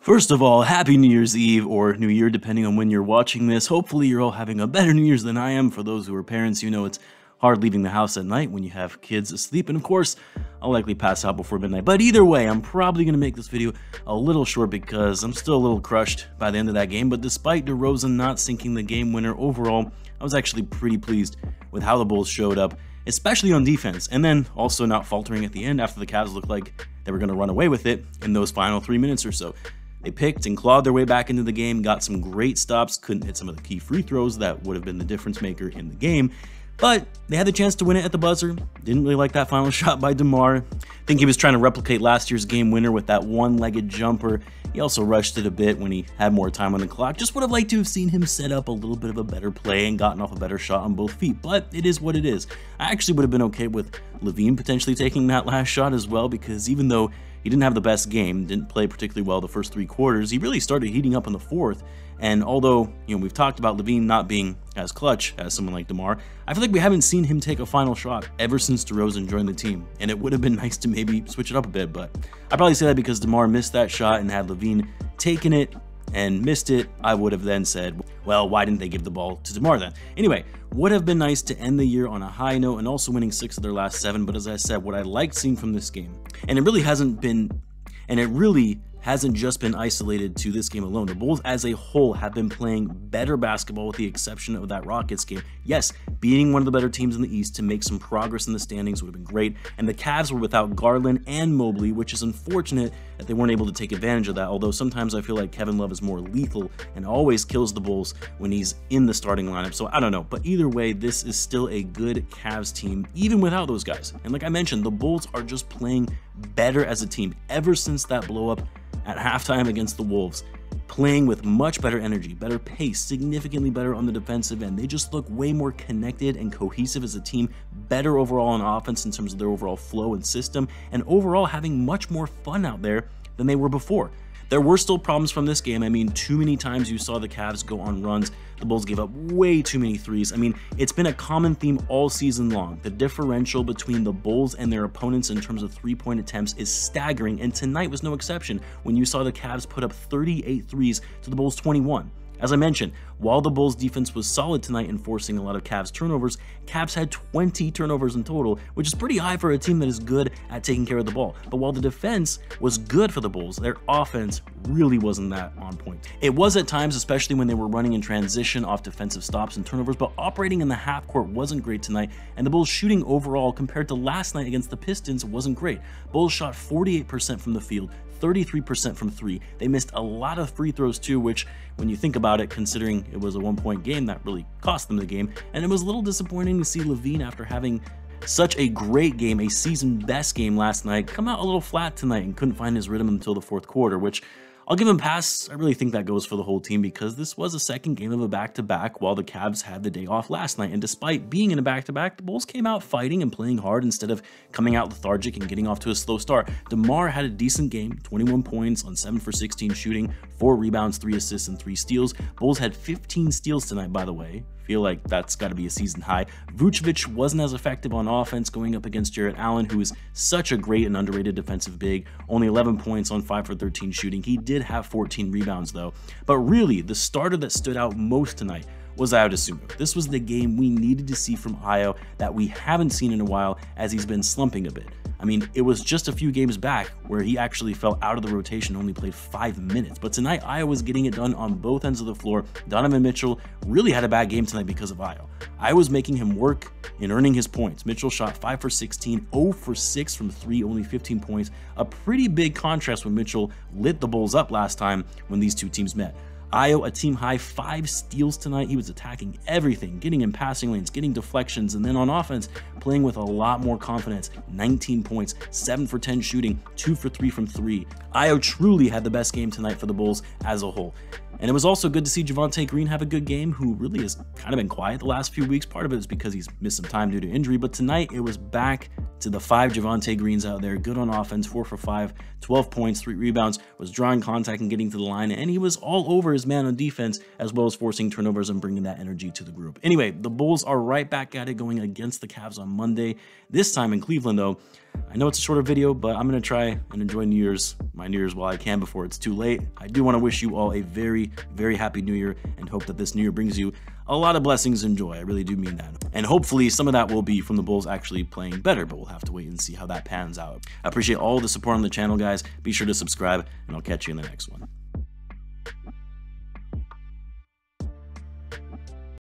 First of all, Happy New Year's Eve, or New Year, depending on when you're watching this. Hopefully you're all having a better New Year's than I am. For those who are parents, you know it's hard leaving the house at night when you have kids asleep, and of course, I'll likely pass out before midnight. But either way, I'm probably going to make this video a little short because I'm still a little crushed by the end of that game. But despite DeRozan not sinking the game winner overall, I was actually pretty pleased with how the Bulls showed up, especially on defense, and then also not faltering at the end after the Cavs looked like they were going to run away with it in those final 3 minutes or so. They picked and clawed their way back into the game, got some great stops, couldn't hit some of the key free throws that would have been the difference maker in the game, but they had the chance to win it at the buzzer. Didn't really like that final shot by DeMar. Think he was trying to replicate last year's game winner with that one-legged jumper. He also rushed it a bit when he had more time on the clock. Just would have liked to have seen him set up a little bit of a better play and gotten off a better shot on both feet, but it is what it is. I actually would have been okay with Lavine potentially taking that last shot as well, because even though he didn't have the best game, didn't play particularly well the first 3 quarters, he really started heating up in the fourth. And although, we've talked about Lavine not being as clutch as someone like DeMar, I feel like we haven't seen him take a final shot ever since DeRozan joined the team. And it would have been nice to maybe switch it up a bit, but I probably say that because DeMar missed that shot, and had Lavine taken it and missed it, I would have then said, well, why didn't they give the ball to DeMar then? Anyway, would have been nice to end the year on a high note and also winning 6 of their last 7, but as I said, what I liked seeing from this game, and it really hasn't just been isolated to this game alone. The Bulls as a whole have been playing better basketball with the exception of that Rockets game. Yes, beating one of the better teams in the East to make some progress in the standings would have been great, and the Cavs were without Garland and Mobley, which is unfortunate that they weren't able to take advantage of that, although sometimes I feel like Kevin Love is more lethal and always kills the Bulls when he's in the starting lineup, so I don't know. But either way, this is still a good Cavs team, even without those guys. And like I mentioned, the Bulls are just playing better as a team ever since that blow-up at halftime against the Wolves, playing with much better energy, better pace, significantly better on the defensive end. They just look way more connected and cohesive as a team, better overall on offense in terms of their overall flow and system, and overall having much more fun out there than they were before. There were still problems from this game. I mean, too many times you saw the Cavs go on runs. The Bulls gave up way too many threes. I mean, it's been a common theme all season long. The differential between the Bulls and their opponents in terms of three-point attempts is staggering, and tonight was no exception when you saw the Cavs put up 38 threes to the Bulls' 21. As I mentioned, while the Bulls' defense was solid tonight in forcing a lot of Cavs turnovers, Cavs had 20 turnovers in total, which is pretty high for a team that is good at taking care of the ball. But while the defense was good for the Bulls, their offense really wasn't that on point. It was at times, especially when they were running in transition off defensive stops and turnovers, but operating in the half court wasn't great tonight, and the Bulls' shooting overall compared to last night against the Pistons wasn't great. Bulls shot 48% from the field, 33% from 3. They missed a lot of free throws too, which, when you think about it, considering it was a 1-point game, that really cost them the game. And it was a little disappointing to see Lavine, after having such a great game, a season best game last night, come out a little flat tonight and couldn't find his rhythm until the fourth quarter, which I'll give him a pass. I really think that goes for the whole team because this was a second game of a back-to-back while the Cavs had the day off last night. And despite being in a back-to-back, the Bulls came out fighting and playing hard instead of coming out lethargic and getting off to a slow start. DeMar had a decent game, 21 points on 7 for 16 shooting, 4 rebounds, 3 assists, and 3 steals. Bulls had 15 steals tonight, by the way. Feel like that's got to be a season high. Vucevic wasn't as effective on offense going up against Jarrett Allen, who is such a great and underrated defensive big. Only 11 points on 5 for 13 shooting. He did have 14 rebounds though. But really, the starter that stood out most tonight was Dosunmu. This was the game we needed to see from Ayo that we haven't seen in a while, as he's been slumping a bit. I mean, it was just a few games back where he actually fell out of the rotation and only played 5 minutes. But tonight, Ayo was getting it done on both ends of the floor. Donovan Mitchell really had a bad game tonight because of Ayo. Ayo was making him work in earning his points. Mitchell shot 5 for 16, 0 for 6 from 3, only 15 points. A pretty big contrast when Mitchell lit the Bulls up last time when these two teams met. Ayo, a team high 5 steals tonight. He was attacking everything, getting in passing lanes, getting deflections, and then on offense, playing with a lot more confidence. 19 points, 7 for 10 shooting, 2 for 3 from 3. Ayo truly had the best game tonight for the Bulls as a whole. And it was also good to see Javonte Green have a good game, who really has kind of been quiet the last few weeks. Part of it is because he's missed some time due to injury, but tonight it was back to the 5 Javonte Greens out there, good on offense, 4 for 5, 12 points, 3 rebounds, was drawing contact and getting to the line, and he was all over his man on defense, as well as forcing turnovers and bringing that energy to the group. Anyway, the Bulls are right back at it going against the Cavs on Monday, this time in Cleveland though. I know it's a shorter video, but I'm going to try and enjoy my New Year's while I can before it's too late. I do want to wish you all a very, very happy New Year and hope that this New Year brings you a lot of blessings and joy. I really do mean that. And hopefully some of that will be from the Bulls actually playing better, but we'll have to wait and see how that pans out. I appreciate all the support on the channel, guys. Be sure to subscribe, and I'll catch you in the next one.